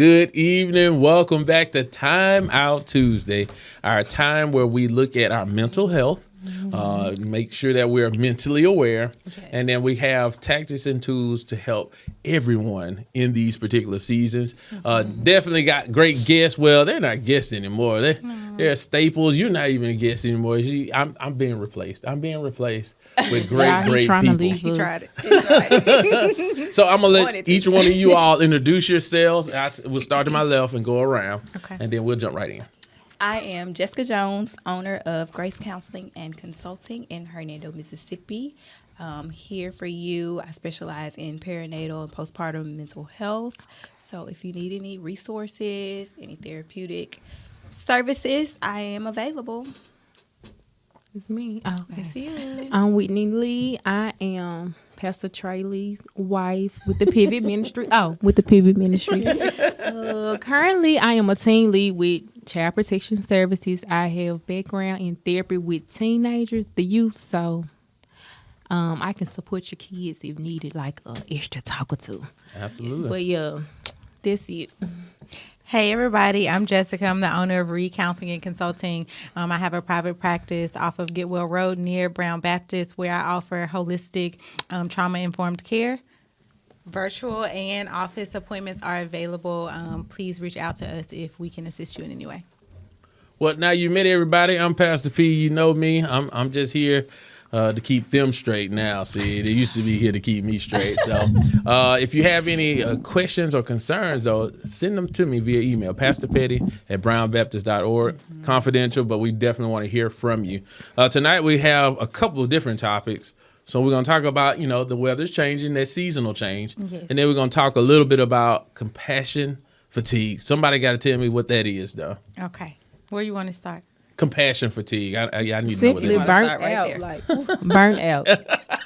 good evening. Welcome back to Timeout Tuesday, our time where we look at our mental health, make sure that we're mentally aware, and then we have tactics and tools to help everyone in these particular seasons. Definitely got great guests. Well, they're not guests anymore. They're staples. You're not even a guest anymore. I'm being replaced. I'm being replaced with great people. He tried it. So I'm going to let each one of you all introduce yourselves. We'll start to my left and go around, and then we'll jump right in. I am Jessica Jones, owner of Grace Counseling and Consulting in Hernando, Mississippi. Here for you. I specialize in perinatal and postpartum mental health. So if you need any resources, any therapeutic services, I am available. It's me. Oh, okay. It's you. I'm Whitney Lee. I am Pastor Trey Lee's wife with the Pivot Ministry. With the Pivot Ministry. Currently, I am a team lead with Child Protection Services. I have background in therapy with teenagers, the youth, so I can support your kids if needed, like extra talk or two. Absolutely. But yeah, that's it. Hey everybody, I'm Jessica. I'm the owner of Reed Counseling and Consulting. I have a private practice off of Getwell Road near Brown Baptist where I offer holistic trauma-informed care. Virtual and office appointments are available. Please reach out to us if we can assist you in any way. Well, now you met everybody. I'm Pastor P. You know me. I'm just here to keep them straight now. See, they used to be here to keep me straight. So if you have any questions or concerns, though, send them to me via email, pastorpetty@brownbaptist.org. Confidential, but we definitely want to hear from you. Tonight we have a couple of different topics. So we're going to talk about, the weather's changing, that seasonal change. Yes. And then we're going to talk a little bit about compassion fatigue. Somebody got to tell me what that is, though. Okay. Where you want to start? Compassion fatigue. I need to know what it is. Simply burnt out. Like, burnt out.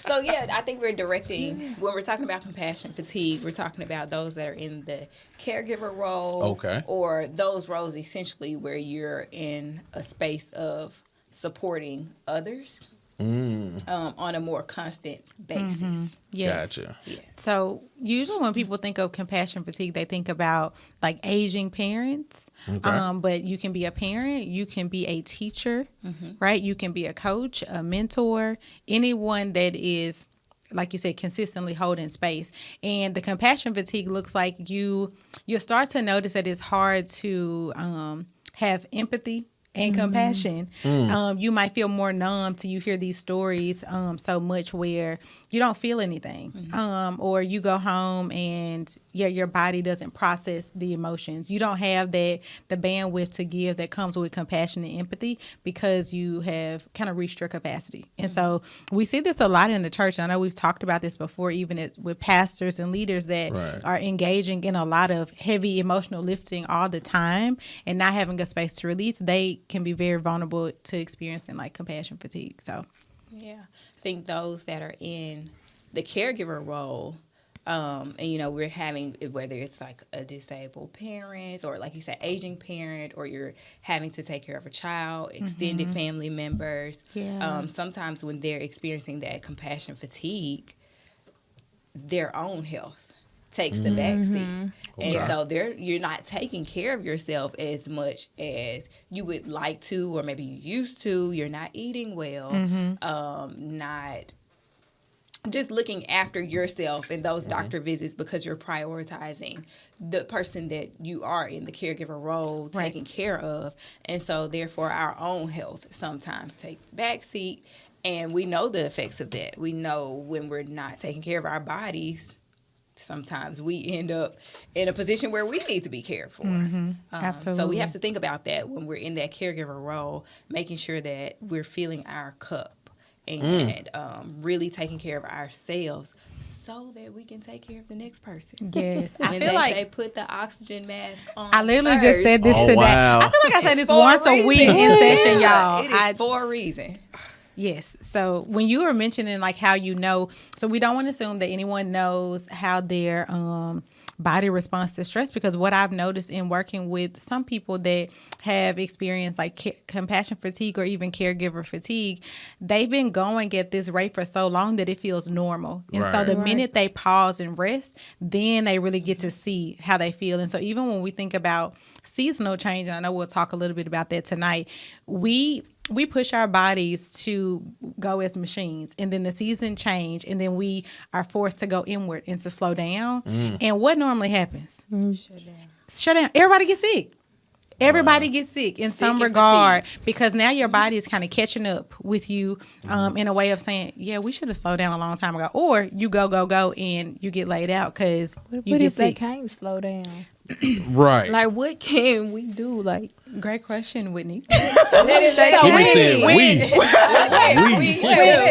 So, yeah, I think we're directing, when we're talking about compassion fatigue, we're talking about those that are in the caregiver role. Okay. Or those roles essentially where you're in a space of supporting others. On a more constant basis. Yes. Gotcha. Yeah. So usually when people think of compassion fatigue, they think about like aging parents. Okay. But you can be a parent, you can be a teacher, right? You can be a coach, a mentor, anyone that is, like you said, consistently holding space. And the compassion fatigue looks like you'll start to notice that it's hard to have empathy and compassion. You might feel more numb till you hear these stories so much where you don't feel anything. Or you go home and your body doesn't process the emotions. You don't have the bandwidth to give that comes with compassion and empathy because you have kind of reached your capacity. And so we see this a lot in the church. I know we've talked about this before, even with pastors and leaders that are engaging in a lot of heavy emotional lifting all the time and not having a space to release. They can be very vulnerable to experiencing like compassion fatigue. So, yeah, I think those that are in the caregiver role, and we're having, whether it's like a disabled parent or like you said, aging parent, or you're having to take care of a child, extended family members. Yeah. Sometimes when they're experiencing that compassion fatigue, their own health takes the backseat. And so you're not taking care of yourself as much as you would like to, or maybe you used to. You're not eating well, not just looking after yourself in those doctor visits because you're prioritizing the person that you are in the caregiver role taking care of. And so therefore our own health sometimes takes the backseat, and we know the effects of that. We know when we're not taking care of our bodies, sometimes we end up in a position where we need to be cared for. Absolutely. So we have to think about that when we're in that caregiver role, making sure that we're filling our cup and really taking care of ourselves so that we can take care of the next person. Yes. When they say put the oxygen mask on I literally first, just said this today. Wow. I feel like I say this once a week in session, y'all. It is for a reason. Yes. So when you were mentioning like how so we don't want to assume that anyone knows how their body response to stress. Because what I've noticed in working with some people that have experienced like compassion fatigue or even caregiver fatigue, they've been going at this rate for so long that it feels normal. And so the minute they pause and rest, then they really get to see how they feel. And so even when we think about seasonal change, and I know we'll talk a little bit about that tonight, we push our bodies to go as machines, and then the season change, and then we are forced to go inward and to slow down. And what normally happens? Shut down. Everybody gets sick. Everybody gets sick in some regard, because now your body is kind of catching up with you in a way of saying, yeah, we should have slowed down a long time ago. Or you go, and you get laid out because you get sick. They can't slow down? Right. Like, what can we do? Like, great question, Whitney.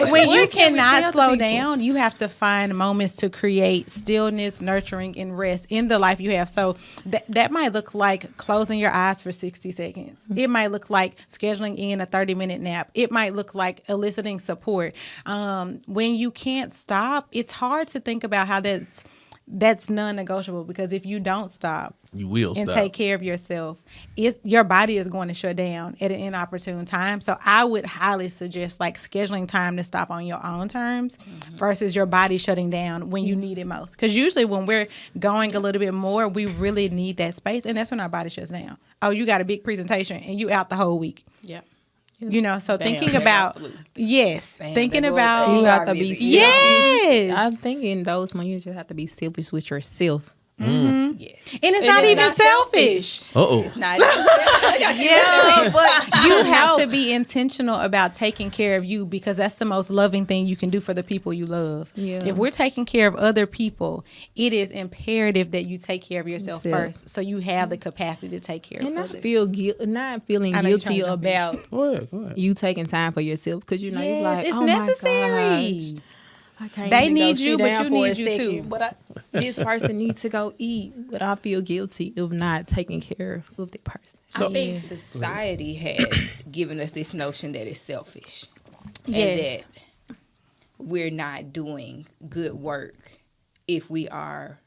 When you cannot slow down, you have to find moments to create stillness, nurturing, and rest in the life you have. So that might look like closing your eyes for 60 seconds. It might look like scheduling in a 30-minute nap. It might look like eliciting support. When you can't stop, it's hard to think about how that's non-negotiable, because if you don't stop, you will and stop. Take care of yourself, your body is going to shut down at an inopportune time. So I would highly suggest like scheduling time to stop on your own terms versus your body shutting down when you need it most. Because usually when we're going a little bit more, we really need that space, and that's when our body shuts down. Oh, you got a big presentation and you out the whole week. Yeah. You know, so Bam, thinking bam, about, flu. yes, Bam, thinking they go about, up, you have to be yes. I'm thinking those when you just have to be selfish with yourself. Yes. And it's not even selfish. It's not even selfish. Yeah, but you have to be intentional about taking care of you, because that's the most loving thing you can do for the people you love. Yeah. If we're taking care of other people, it is imperative that you take care of yourself first, so you have the capacity to take care of And others. not feeling I know you're guilty trying to jump in. about Go ahead. you taking time for yourself, because you know you're Yes, like, it's oh necessary. My gosh, I can't They even need go you, sit but down you for a need you second, too. But this person needs to go eat, but I feel guilty of not taking care of the person. I think society has given us this notion that it's selfish. Yes. And that we're not doing good work if we are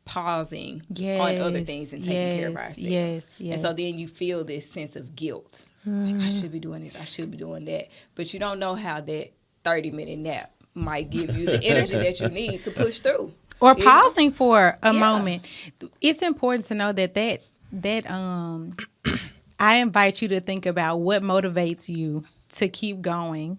pausing on other things and taking care of ourselves. Yes. And so then you feel this sense of guilt. Like, I should be doing this, I should be doing that. But you don't know how that 30-minute nap might give you the energy that you need to push through. Or pausing for a moment. It's important to know that I invite you to think about what motivates you to keep going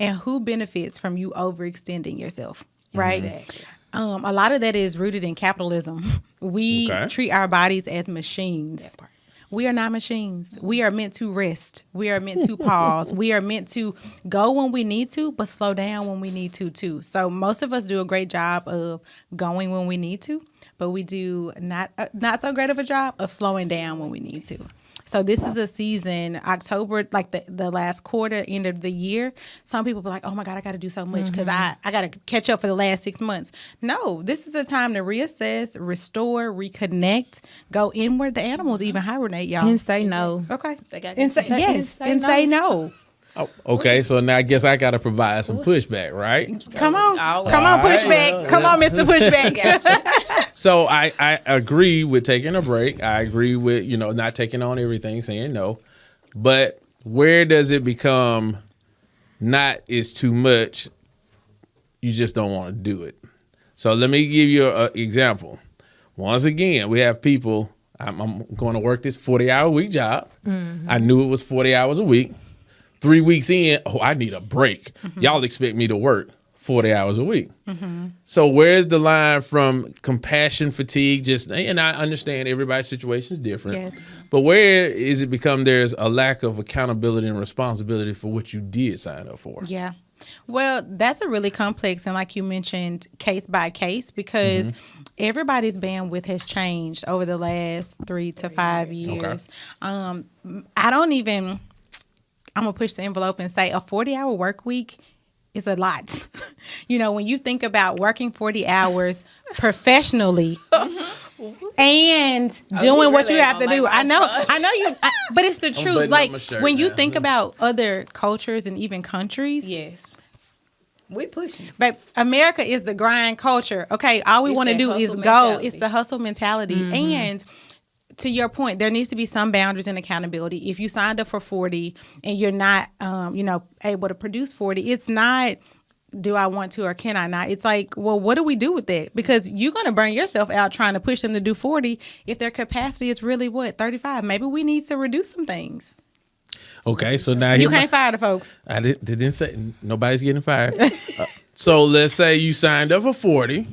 and who benefits from you overextending yourself, right? Exactly. A lot of that is rooted in capitalism. We treat our bodies as machines. That part. We are not machines. We are meant to rest. We are meant to pause. We are meant to go when we need to, but slow down when we need to too. So most of us do a great job of going when we need to, but we do not so great of a job of slowing down when we need to. So this is a season, October, like the last quarter, end of the year. Some people be like, oh my God, I got to do so much because I got to catch up for the last 6 months. No, this is a time to reassess, restore, reconnect, go inward. The animals even hibernate, y'all. And say no. Okay. They got And say, yes, and say no. Oh, okay, so now I guess I got to provide some pushback, right? Come on. All Come on, right. pushback. Come on, Mr. Pushback. Gotcha. So I agree with taking a break. I agree with, not taking on everything, saying no. But where does it become not is too much? You just don't want to do it. So let me give you an example. Once again, we have people, I'm going to work this 40-hour week job. I knew it was 40 hours a week. 3 weeks in, I need a break. Y'all expect me to work 40 hours a week. So where's the line from compassion fatigue? And I understand everybody's situation is different. Yes. But where is it become there's a lack of accountability and responsibility for what you did sign up for? Yeah. Well, that's a really complex and, like you mentioned, case by case, because everybody's bandwidth has changed over the last 3 to 5 years. I'm going to push the envelope and say a 40-hour work week is a lot. When you think about working 40 hours professionally and doing what you have to do. I know you, but it's the truth. Like when you think about other cultures and even countries, Yes. We pushing. But America is the grind culture. Okay, all we It's want to that do is hustle go. mentality. It's the hustle mentality. And to your point, there needs to be some boundaries and accountability. If you signed up for 40 and you're not, able to produce 40, it's not, do I want to or can I not? It's like, well, what do we do with that? Because you're going to burn yourself out trying to push them to do 40 if their capacity is really, 35? Maybe we need to reduce some things. Okay, so now You can't fire the folks. I didn't say nobody's getting fired. So let's say you signed up for 40.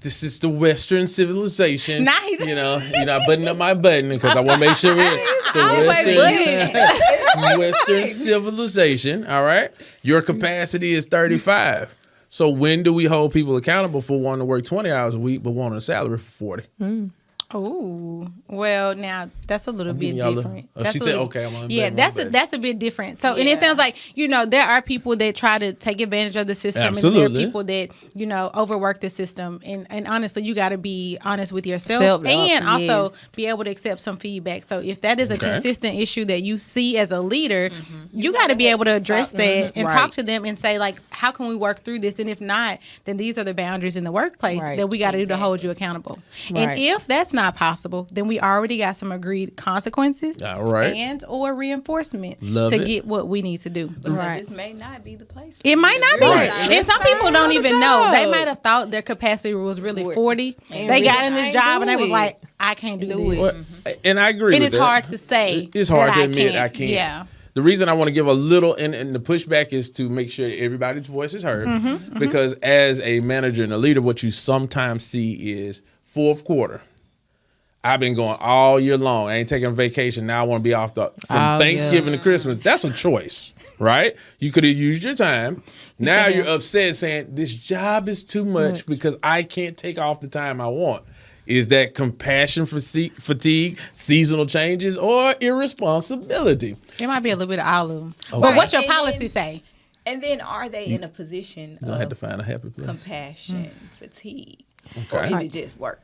This is the Western civilization. Nice. You're not buttoning up my button because I want to make sure we're the Western civilization. All right, your capacity is 35. So when do we hold people accountable for wanting to work 20 hours a week but wanting a salary for 40? Oh, well, now that's a little bit giving y'all different. she That's a said, little- okay, I'm on yeah, that's a bit different. So, and it sounds like, there are people that try to take advantage of the system. Absolutely. And there are people that, overwork the system. And honestly, you got to be honest with yourself Self-doubt, and also yes. be able to accept some feedback. So if that is a consistent issue that you see as a leader, you got to be able to address that and Right. talk to them and say, like, how can we work through this? And if not, then these are the boundaries in the workplace Right. that we got to do to hold you accountable. And Right. if that's not possible, then we already got some agreed consequences All right. and or reinforcement Love to it. get what we need to do. Because Right. this may not be the place for It you might to not do be. it. Right. And some people don't even know. They job. might have thought their capacity was really 40. And They got really in this can't job and do they was it. like, I can't do this. it. Well, and I agree And with it's that. hard to say. It's hard that to admit I can't. can't. Yeah. The reason I want to give a little, and the pushback is to make sure everybody's voice is heard. Because as a manager and a leader, what you sometimes see is fourth quarter. I've been going all year long. I ain't taking a vacation. Now I want to be off from Oh, Thanksgiving to Christmas. That's a choice, right? You could have used your time. Now you're upset saying this job is too much because I can't take off the time I want. Is that compassion fatigue, seasonal changes, or irresponsibility? It might be a little bit of all of them. Okay. But what's your And policy then- say? And then are they in a position I had to of find a happy place. compassion fatigue? Or Okay. is it just work?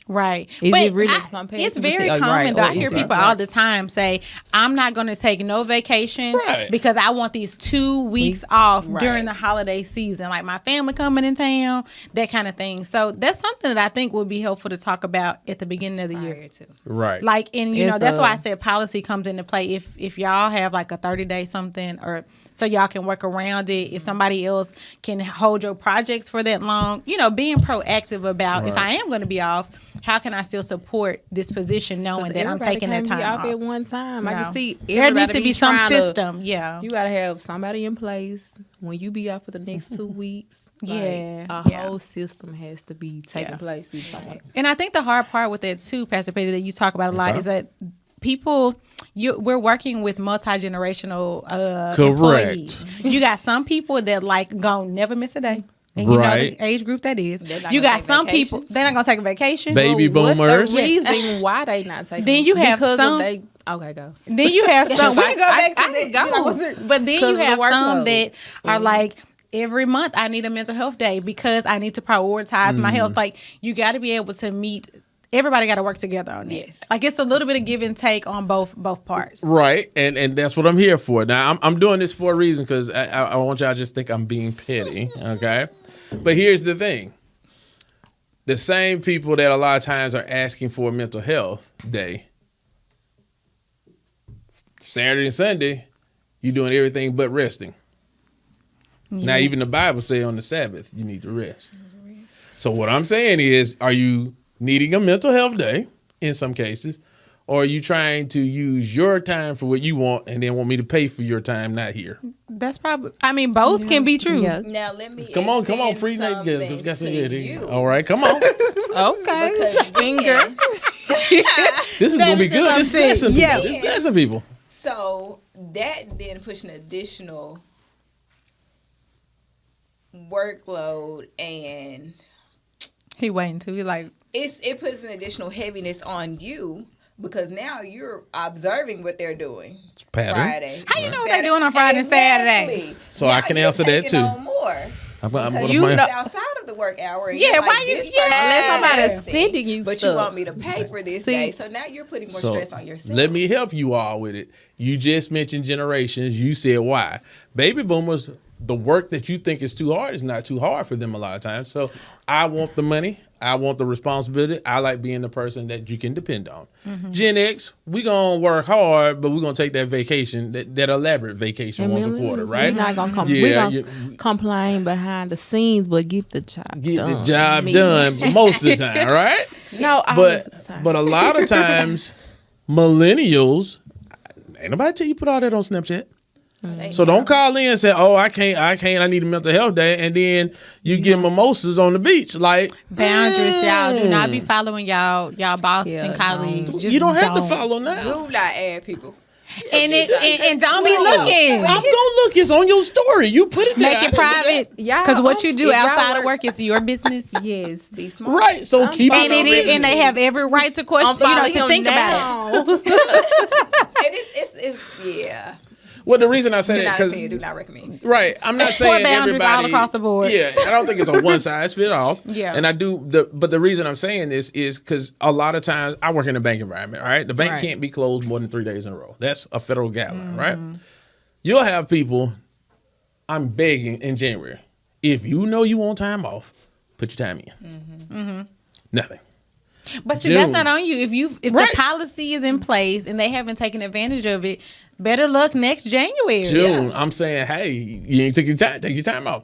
Right. Is But it really it's compassion very fatigue? common Right. though. Or I hear is it- people all the time say, I'm not going to take no vacation Right. because I want these 2 weeks off Right. during the holiday season. Like my family coming in town, that kind of thing. So that's something that I think would be helpful to talk about at the beginning of the year. Prior to. Right. Like, and It's that's why a- I said policy comes into play. If y'all have like a 30-day something, or so y'all can work around it. If somebody else can hold your projects for that long, being proactive about if Right. I am going to be off, how can I still support this position knowing that I'm Everybody taking that can't time be off? off at one time. I No. can see There needs to everybody be some trying to- system. Yeah. You gotta have somebody in place when you be out for the next 2 weeks. Yeah, Like, a yeah. whole system has to be taking Yeah. place. And I think the hard part with that too, Pastor Petty, that you talk about a lot, is that people, we're working with multi-generational employees. You got some people that like gon' never miss a day. And you know Right. the age group that is. They're not You gonna got take some people, vacations. they're not going to take a vacation. Baby What's boomers. the reason why they not taking? Then you have because some- of they. Okay, go. Then you have some, we can go back to I that. can go. But then 'Cause you of the have some workload. that are like, every month I need a mental health day because I need to prioritize my health. Like, you got to be able to meet. Everybody got to work together on this. Yes. Like, it's a little bit of give and take on both parts. Right, and that's what I'm here for. Now, I'm doing this for a reason because I want y'all to just think I'm being petty, okay? But here's the thing. The same people that a lot of times are asking for a mental health day, Saturday and Sunday, you're doing everything but resting. Now, even the Bible say on the Sabbath, you need to rest. So what I'm saying is, are you needing a mental health day in some cases, or are you trying to use your time for what you want and then want me to pay for your time not here? That's probably, I mean, both can be true. Yeah. Now let me Come on, extend free night. something to you. All right, come on. Okay. Because Finger. This is gonna be good. This blessing Yeah. people. This blessing people. So that then puts an additional workload, and He waiting too. He like, it puts an additional heaviness on you because now you're observing what they're doing. It's pattern. Friday. How you know what they're doing on Friday and Saturday? Exactly. So I Now can you're answer that taking too. on more. I'm Because gonna- you I'm know, gonna- outside of the work hour. and Yeah, you're why like, you- this yeah. person Unless is somebody's resting, sending you but stuff. you want me to pay for this See- day. So now you're putting more stress on yourself. Let me help you all with it. You just mentioned generations. You said why. Baby boomers the work that you think is too hard is not too hard for them a lot of times. So I want the money. I want the responsibility. I like being the person that you can depend on. Gen X, we going to work hard, but we're going to take that vacation, that elaborate vacation once a quarter, right? We're not going to complain behind the scenes, but get the job done. Get the job done most of the time, right? No, but a lot of times, millennials, ain't nobody tell you put all that on Snapchat. So don't call in and say, "Oh, I can't. I need a mental health day," and then you get mimosas on the beach. Like boundaries, y'all. Do not be following y'all bosses and colleagues. You don't have to follow now. Do not add people. And don't be looking. I'm gonna look. It's on your story. You put it there. Make it private. Because what you do outside of work is your business. Yes, be smart. Right. So keep it. And they have every right to question. To think about it. Yeah. Well, the reason I say that because do not recommend. Right, I'm not saying everybody all across the board. Yeah, I don't think it's a one size fit all. Yeah, and I do. But the reason I'm saying this is because a lot of times I work in a bank environment. All right, the bank can't be closed more than 3 days in a row. That's a federal guideline, right? You'll have people. I'm begging in January. If you know you want time off, put your time in. Nothing. But see, that's not on you. If the policy is in place and they haven't taken advantage of it, better luck next January. June, I'm saying, hey, you ain't taking time. Take your time off.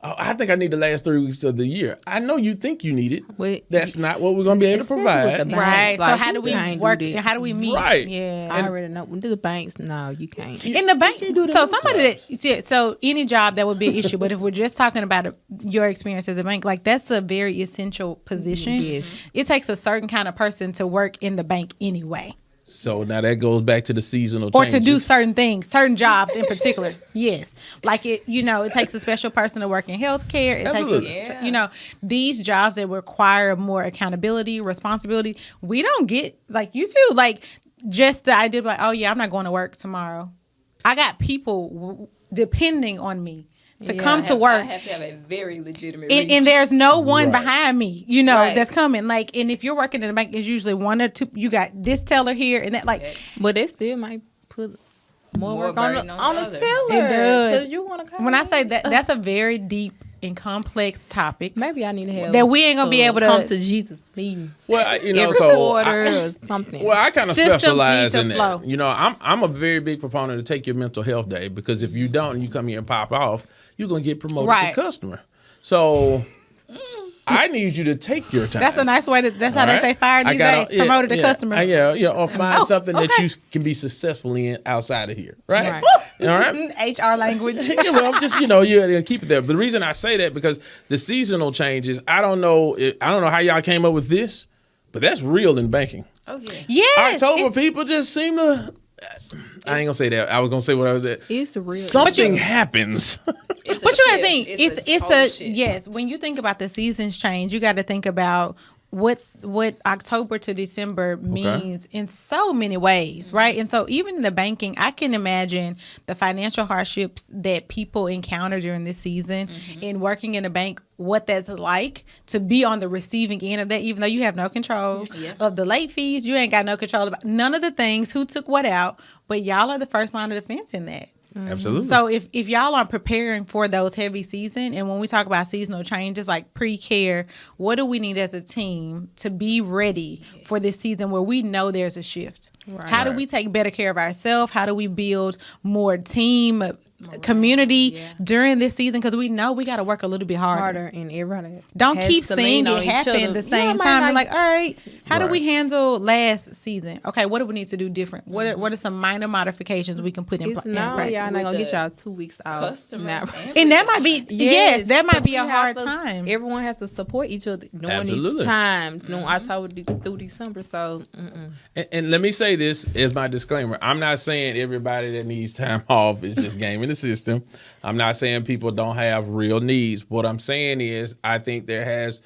I think I need the last 3 weeks of the year. I know you think you need it. That's not what we're going to be able to provide. Right. So how do we work? How do we meet? Right. Yeah. I already know. Do the banks? No, you can't. In the bank, so somebody so any job that would be an issue. But if we're just talking about your experience as a bank, like that's a very essential position. Yes. It takes a certain kind of person to work in the bank anyway. So now that goes back to the seasonal changes. Or to do certain things, certain jobs in particular. Yes. Like it takes a special person to work in healthcare. It takes, these jobs that require more accountability, responsibility. We don't get, like you too, like just the idea of like, oh yeah, I'm not going to work tomorrow. I got people depending on me to come to work. I have to have a very legitimate reason. And there's no one behind me, that's coming. Like, and if you're working in the bank, it's usually one or two. You got this teller here and that. Like, but they still might put more work on the teller. It does. Because you want to come. When I say that, that's a very deep and complex topic. Maybe I need to have that we ain't gonna be able to come to Jesus meeting. Well, every quarter or something. Well, I kind of specialize in flow. that. I'm a very big proponent to take your mental health day, because if you don't, and you come here and pop off, you're gonna get promoted to customer. So I need you to take your time. That's a nice way to. That's how they say fire these days. Promoted to customer. Or find something that you can be successful in outside of here. Right. All right. HR language. Well, just you keep it there. But the reason I say that, because the seasonal changes. I don't know how y'all came up with this, but that's real in banking. Oh yeah. Yes. October people just seem to. I ain't gonna say that. I was gonna say what I was at. It's real. Something happens. But you gotta think yes. When you think about the seasons change, you got to think about what October to December means in so many ways, right? And so even in the banking, I can imagine the financial hardships that people encounter during this season in working in a bank, what that's like to be on the receiving end of that, even though you have no control of the late fees. You ain't got no control about none of the things, who took what out, but y'all are the first line of defense in that. Absolutely. So if y'all are preparing for those heavy season, and when we talk about seasonal changes like pre-care, what do we need as a team to be ready for this season where we know there's a shift? Right. How do we take better care of ourselves? How do we build more team community during this season? Because we know we got to work a little bit harder. And everybody don't keep seeing it happen at the same time. And like, all right, how do we handle last season? Okay, what do we need to do different? What are some minor modifications we can put in place? Y'all not gonna get y'all 2 weeks out. And that might be that might be a hard time. Everyone has to support each other during these times, October through December. So, and let me say this as my disclaimer: I'm not saying everybody that needs time off is just gaming the system. I'm not saying people don't have real needs. What I'm saying is, I think there has.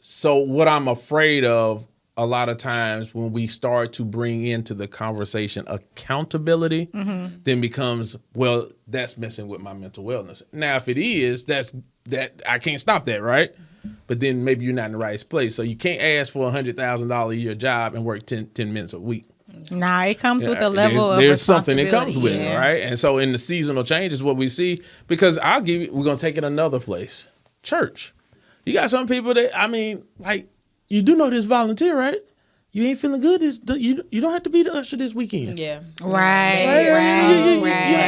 So what I'm afraid of a lot of times when we start to bring into the conversation accountability, then becomes, well, that's messing with my mental wellness. Now, if it is, that I can't stop that, right? But then maybe you're not in the right place. So you can't ask for $100,000 a year job and work 10 minutes a week. Nah, it comes with a level of there's something that comes with responsibility. it, right? And so in the seasonal changes, what we see, because we're gonna take it another place, church. You got some people that, I mean, like, you do know this volunteer, right? You ain't feeling good. You don't have to be the usher this weekend. Yeah. Right.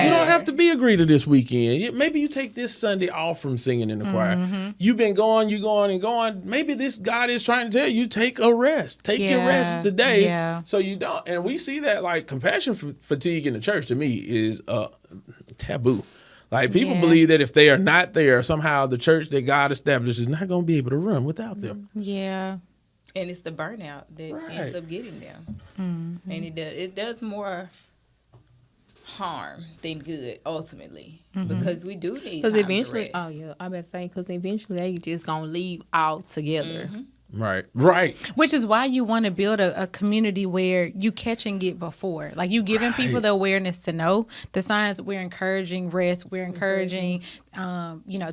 You don't have to be a greeter this weekend. Maybe you take this Sunday off from singing in the choir. You've been going, and going. Maybe this God is trying to tell you, take a rest. Take your rest today. Yeah. So you don't. And we see that, like, compassion fatigue in the church, to me, is taboo. Like, people believe that if they are not there, somehow the church that God established is not going to be able to run without them. Yeah. And it's the burnout that ends up getting them. And it does more harm than good ultimately, because we do need time eventually, to rest. I better say, because eventually they just gonna leave all together. Right. Which is why you want to build a community where you catch and get before. Like, you giving people the awareness to know the signs. We're encouraging rest. We're encouraging,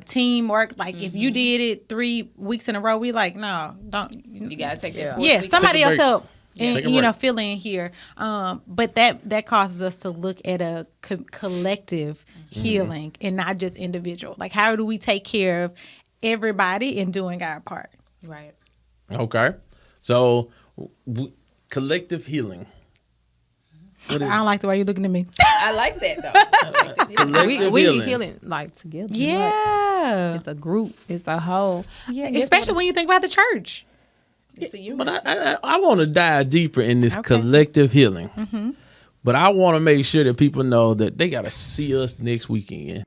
teamwork. Like, if you did it 3 weeks in a row, we like, no, don't. You gotta take that. Yeah, somebody else help. Take a And, break. fill in here. But that causes us to look at a collective healing and not just individual. Like, how do we take care of everybody in doing our part? Right. Okay. So, collective healing. I don't like the way you're looking at me. I like that though. Collective We healing. healing like together. Yeah. Like, it's a group. It's a whole. Yeah, especially when you think about the church. It's a unit. But I want to dive deeper in this collective healing. But I want to make sure that people know that they got to see us next weekend.